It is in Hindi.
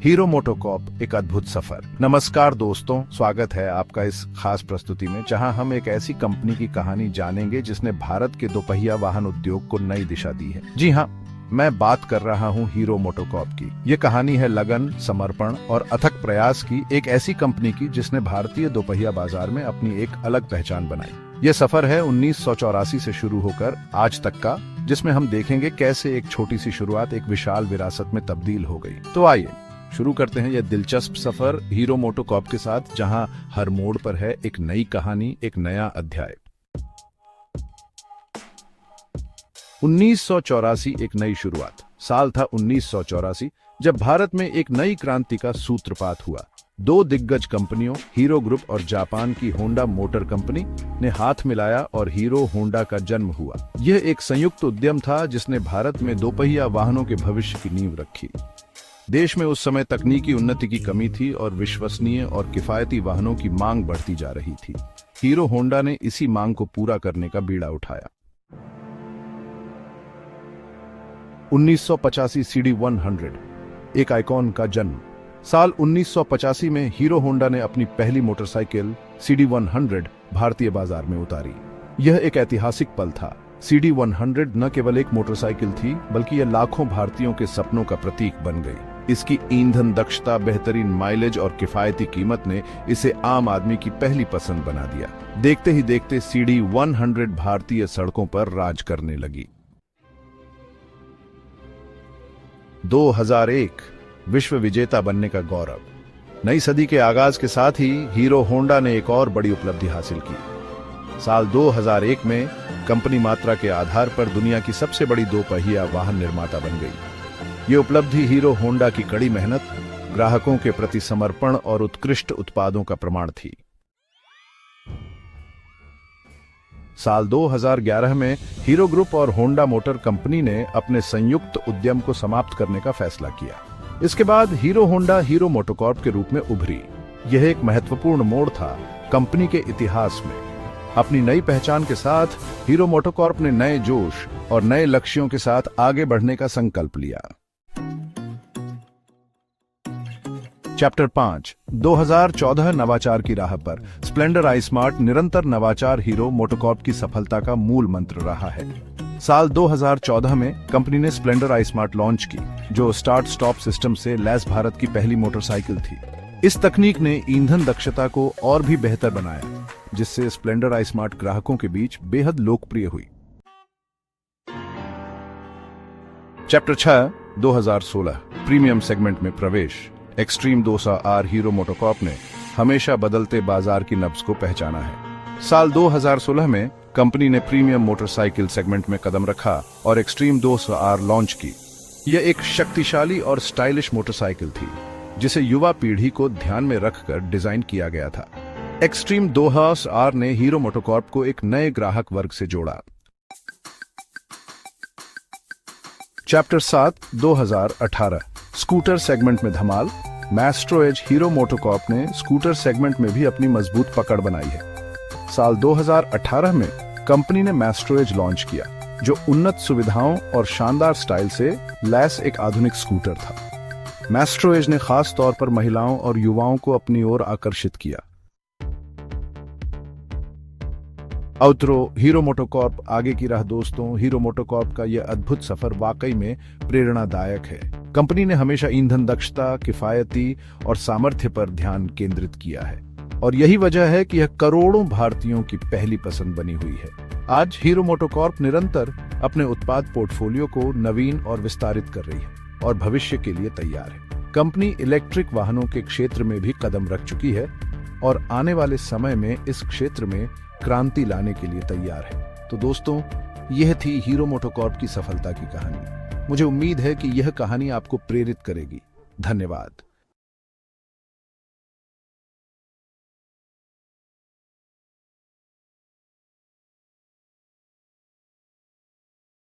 हीरो मोटोकॉर्प एक अद्भुत सफर। नमस्कार दोस्तों, स्वागत है आपका इस खास प्रस्तुति में, जहां हम एक ऐसी कंपनी की कहानी जानेंगे जिसने भारत के दोपहिया वाहन उद्योग को नई दिशा दी है। जी हाँ, मैं बात कर रहा हूं हीरो मोटोकॉर्प की। ये कहानी है लगन, समर्पण और अथक प्रयास की एक ऐसी कंपनी की जिसने भारतीय दोपहिया बाजार में अपनी एक अलग पहचान बनाई। ये सफर है 1984 से शुरू होकर आज तक का, जिसमें हम देखेंगे कैसे एक छोटी सी शुरुआत एक विशाल विरासत में तब्दील हो गई। तो आइए शुरू करते हैं यह दिलचस्प सफर हीरो मोटोकॉर्प के साथ, जहां हर मोड़ पर है एक नई कहानी, एक नया अध्याय। 1984 एक नई शुरुआत। साल था 1984, जब भारत में एक नई क्रांति का सूत्रपात हुआ। दो दिग्गज कंपनियों हीरो ग्रुप और जापान की होंडा मोटर कंपनी ने हाथ मिलाया और हीरो होंडा का जन्म हुआ। यह एक संयुक्त उद्यम था जिसने भारत में दोपहिया वाहनों के भविष्य की नींव रखी। देश में उस समय तकनीकी उन्नति की कमी थी और विश्वसनीय और किफायती वाहनों की मांग बढ़ती जा रही थी। हीरो होंडा ने इसी मांग को पूरा करने का बीड़ा उठाया। 1985 CD100 एक आइकॉन का जन्म। साल 1985 में हीरो होंडा ने अपनी पहली मोटरसाइकिल CD100 भारतीय बाजार में उतारी। यह एक ऐतिहासिक पल था। CD100 न केवल एक मोटरसाइकिल थी, बल्कि यह लाखों भारतीयों के सपनों का प्रतीक बन गई। इसकी ईंधन दक्षता, बेहतरीन माइलेज और किफायती कीमत ने इसे आम आदमी की पहली पसंद बना दिया। देखते ही देखते CD100 भारतीय सड़कों पर राज करने लगी। 2001 विश्व विजेता बनने का गौरव। नई सदी के आगाज के साथ ही हीरो होंडा ने एक और बड़ी उपलब्धि हासिल की। साल 2001 में कंपनी मात्रा के आधार पर दुनिया की सबसे बड़ी दोपहिया वाहन निर्माता बन गई। ये उपलब्धि हीरो होंडा की कड़ी मेहनत, ग्राहकों के प्रति समर्पण और उत्कृष्ट उत्पादों का प्रमाण थी। साल 2011 में हीरो ग्रुप और होंडा मोटर कंपनी ने अपने संयुक्त उद्यम को समाप्त करने का फैसला किया। इसके बाद हीरो होंडा हीरो मोटोकॉर्प के रूप में उभरी। यह एक महत्वपूर्ण मोड़ था कंपनी के इतिहास में। अपनी नई पहचान के साथ हीरो मोटोकॉर्प ने नए जोश और नए लक्ष्यों के साथ आगे बढ़ने का संकल्प लिया। चैप्टर 5 2014 नवाचार की राह पर। स्प्लेंडर आई स्मार्ट निरंतर नवाचार हीरो मोटोकॉर्प की सफलता का मूल मंत्र रहा है। साल 2014 में कंपनी ने स्प्लेंडर आई स्मार्ट लॉन्च की, जो स्टार्ट स्टॉप सिस्टम से लैस भारत की पहली मोटरसाइकिल थी। इस तकनीक ने ईंधन दक्षता को और भी बेहतर बनाया, जिससे स्प्लेंडर आई स्मार्ट ग्राहकों के बीच बेहद लोकप्रिय हुई। चैप्टर 6 2016 प्रीमियम सेगमेंट में प्रवेश। एक्सट्रीम 200R हीरो मोटोकॉर्प ने हमेशा बदलते बाजार की नब्ज को पहचाना है। साल 2016 में कंपनी ने प्रीमियम मोटरसाइकिल सेगमेंट में कदम रखा और एक्सट्रीम 200R लॉन्च की। यह एक शक्तिशाली और स्टाइलिश मोटरसाइकिल थी, जिसे युवा पीढ़ी को ध्यान में रखकर डिजाइन किया गया था। एक्सट्रीम 200R ने हीरो मोटोकॉर्प को एक नए ग्राहक वर्ग से जोड़ा। चैप्टर 7 2018 स्कूटर सेगमेंट में धमाल। मैस्ट्रो एज हीरो मोटोकॉर्प ने स्कूटर सेगमेंट में भी अपनी मजबूत पकड़ बनाई है। साल 2018 में कंपनी ने मैस्ट्रो एज लॉन्च किया, जो उन्नत सुविधाओं और शानदार स्टाइल से लैस एक आधुनिक स्कूटर था। मैस्ट्रो एज ने खास तौर पर महिलाओं और युवाओं को अपनी ओर आकर्षित किया। आउटरो हीरो मोटोकॉर्प आगे की राह। दोस्तों, हीरो मोटोकॉर्प का यह अद्भुत सफर वाकई में प्रेरणादायक है। कंपनी ने हमेशा ईंधन दक्षता, किफायती और सामर्थ्य पर ध्यान केंद्रित किया है, और यही वजह है कि यह करोड़ों भारतीयों की पहली पसंद बनी हुई है। आज हीरो मोटोकॉर्प निरंतर अपने उत्पाद पोर्टफोलियो को नवीन और विस्तारित कर रही है और भविष्य के लिए तैयार है। कंपनी इलेक्ट्रिक वाहनों के क्षेत्र में भी कदम रख चुकी है और आने वाले समय में इस क्षेत्र में क्रांति लाने के लिए तैयार है। तो दोस्तों, यह थी हीरो मोटोकॉर्प की सफलता की कहानी। मुझे उम्मीद है कि यह कहानी आपको प्रेरित करेगी। धन्यवाद।